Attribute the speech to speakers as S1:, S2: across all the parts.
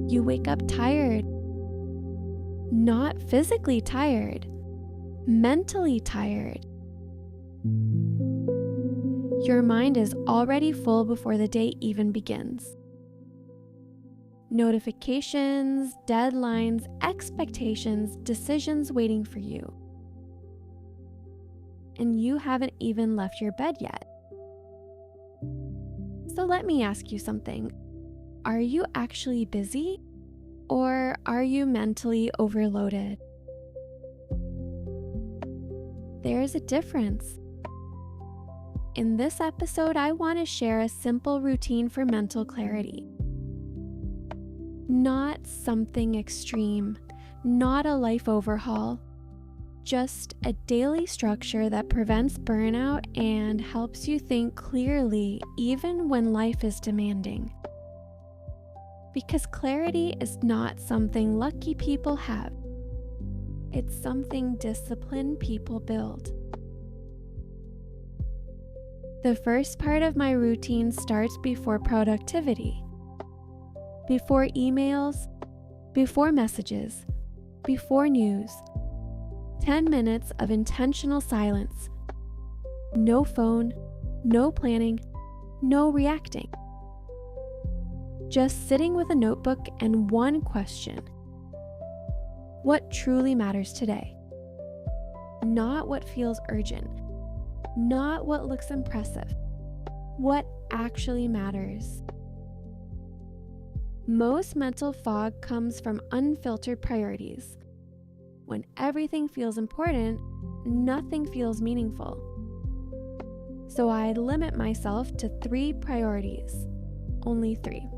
S1: You wake up tired, not physically tired, mentally tired. Your mind is already full before the day even begins. Notifications, deadlines, expectations, decisions waiting for you. And you haven't even left your bed yet. So let me ask you something. Are you actually busy, or are you mentally overloaded? There's a difference. In this episode, I want to share a simple routine for mental clarity. Not something extreme, not a life overhaul, just a daily structure that prevents burnout and helps you think clearly even when life is demanding. Because clarity is not something lucky people have. It's something disciplined people build. The first part of my routine starts before productivity. Before emails, before messages, before news. 10 minutes of intentional silence. No phone, no planning, no reacting. Just sitting with a notebook and one question. What truly matters today? Not what feels urgent. Not what looks impressive. What actually matters? Most mental fog comes from unfiltered priorities. When everything feels important, nothing feels meaningful. So I limit myself to 3 priorities. Only 3.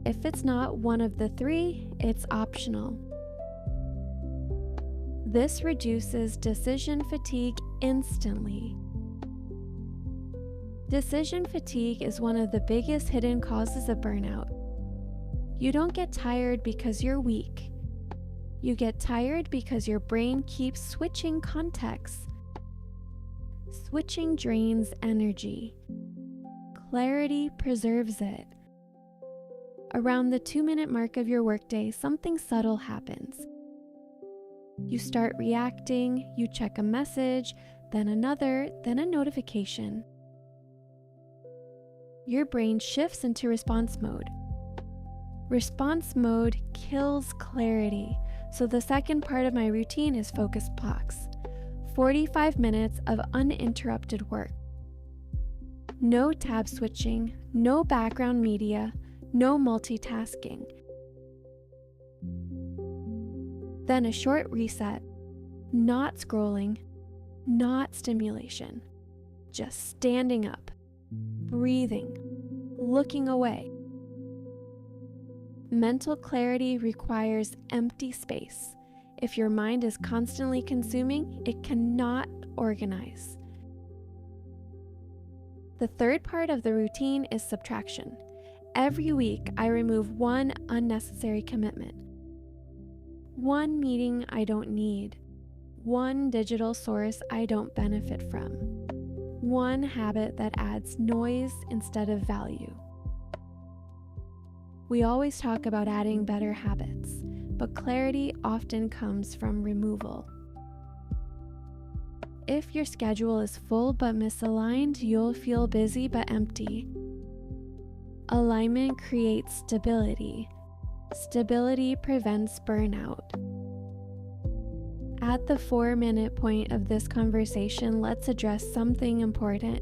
S1: If it's not one of the 3, it's optional. This reduces decision fatigue instantly. Decision fatigue is one of the biggest hidden causes of burnout. You don't get tired because you're weak. You get tired because your brain keeps switching contexts. Switching drains energy. Clarity preserves it. Around the 2-minute mark of your workday, something subtle happens. You start reacting, you check a message, then another, then a notification. Your brain shifts into response mode. Response mode kills clarity, so the second part of my routine is focus blocks. 45 minutes of uninterrupted work. No tab switching, no background media, no multitasking. Then a short reset. Not scrolling, not stimulation. Just standing up, breathing, looking away. Mental clarity requires empty space. If your mind is constantly consuming, it cannot organize. The third part of the routine is subtraction. Every week, I remove one unnecessary commitment. One meeting I don't need. One digital source I don't benefit from. One habit that adds noise instead of value. We always talk about adding better habits, but clarity often comes from removal. If your schedule is full but misaligned, you'll feel busy but empty. Alignment creates stability. Stability prevents burnout. At the 4-minute point of this conversation, let's address something important.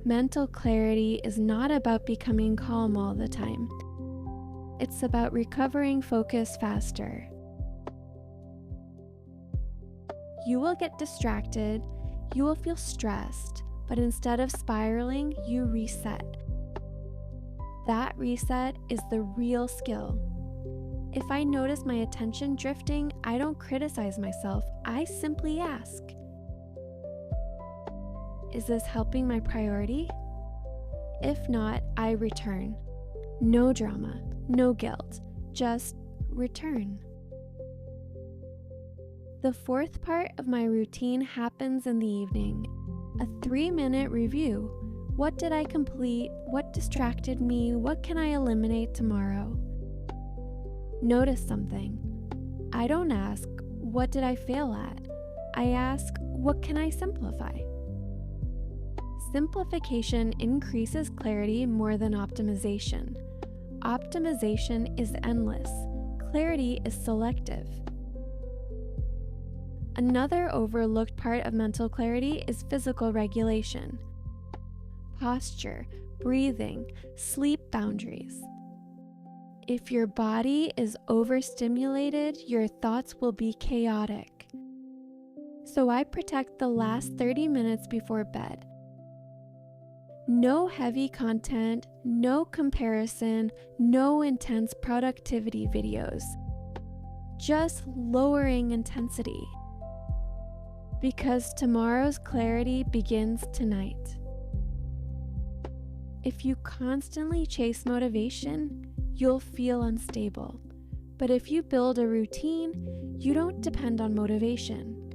S1: Mental clarity is not about becoming calm all the time. It's about recovering focus faster. You will get distracted, you will feel stressed, but instead of spiraling, you reset. That reset is the real skill. If I notice my attention drifting, I don't criticize myself, I simply ask, is this helping my priority? If not, I return. No drama, no guilt, just return. The fourth part of my routine happens in the evening, a 3-minute review What did I complete? What distracted me? What can I eliminate tomorrow? Notice something. I don't ask, what did I fail at? I ask, what can I simplify? Simplification increases clarity more than optimization. Optimization is endless. Clarity is selective. Another overlooked part of mental clarity is physical regulation. Posture, breathing, sleep boundaries. If your body is overstimulated, your thoughts will be chaotic. So I protect the last 30 minutes before bed. No heavy content, no comparison, no intense productivity videos. Just lowering intensity. Because tomorrow's clarity begins tonight. If you constantly chase motivation, you'll feel unstable. But if you build a routine, you don't depend on motivation.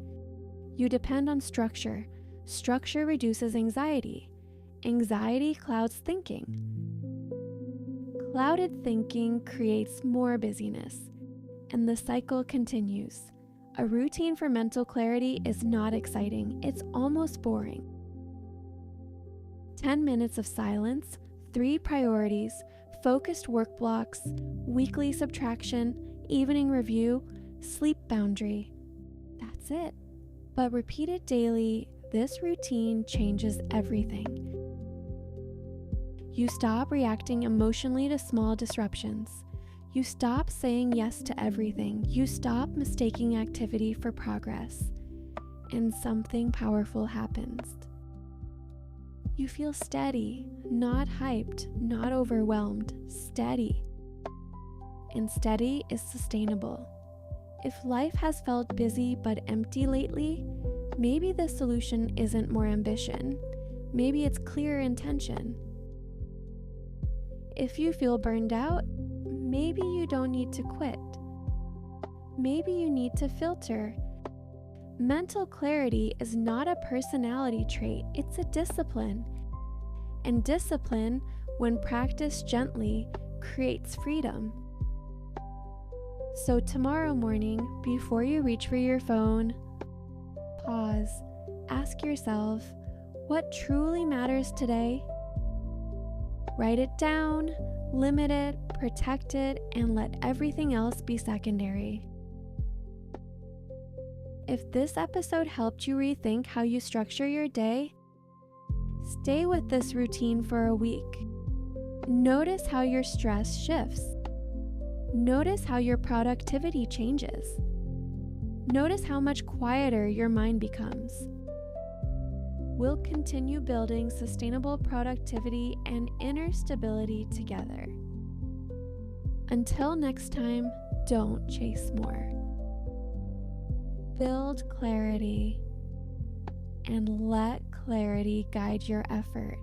S1: You depend on structure. Structure reduces anxiety. Anxiety clouds thinking. Clouded thinking creates more busyness, and the cycle continues. A routine for mental clarity is not exciting, it's almost boring. 10 minutes of silence, 3 priorities, focused work blocks, weekly subtraction, evening review, sleep boundary. That's it. But repeated daily, this routine changes everything. You stop reacting emotionally to small disruptions. You stop saying yes to everything. You stop mistaking activity for progress. And something powerful happens. You feel steady, not hyped, not overwhelmed, steady. And steady is sustainable. If life has felt busy but empty lately, maybe the solution isn't more ambition. Maybe it's clear intention. If you feel burned out, maybe you don't need to quit. Maybe you need to filter. Mental clarity is not a personality trait, it's a discipline. And discipline, when practiced gently, creates freedom. So tomorrow morning, before you reach for your phone, pause, ask yourself, what truly matters today? Write it down, limit it, protect it, and let everything else be secondary. If this episode helped you rethink how you structure your day, stay with this routine for a week. Notice how your stress shifts. Notice how your productivity changes. Notice how much quieter your mind becomes. We'll continue building sustainable productivity and inner stability together. Until next time, don't chase more. Build clarity and let clarity guide your effort.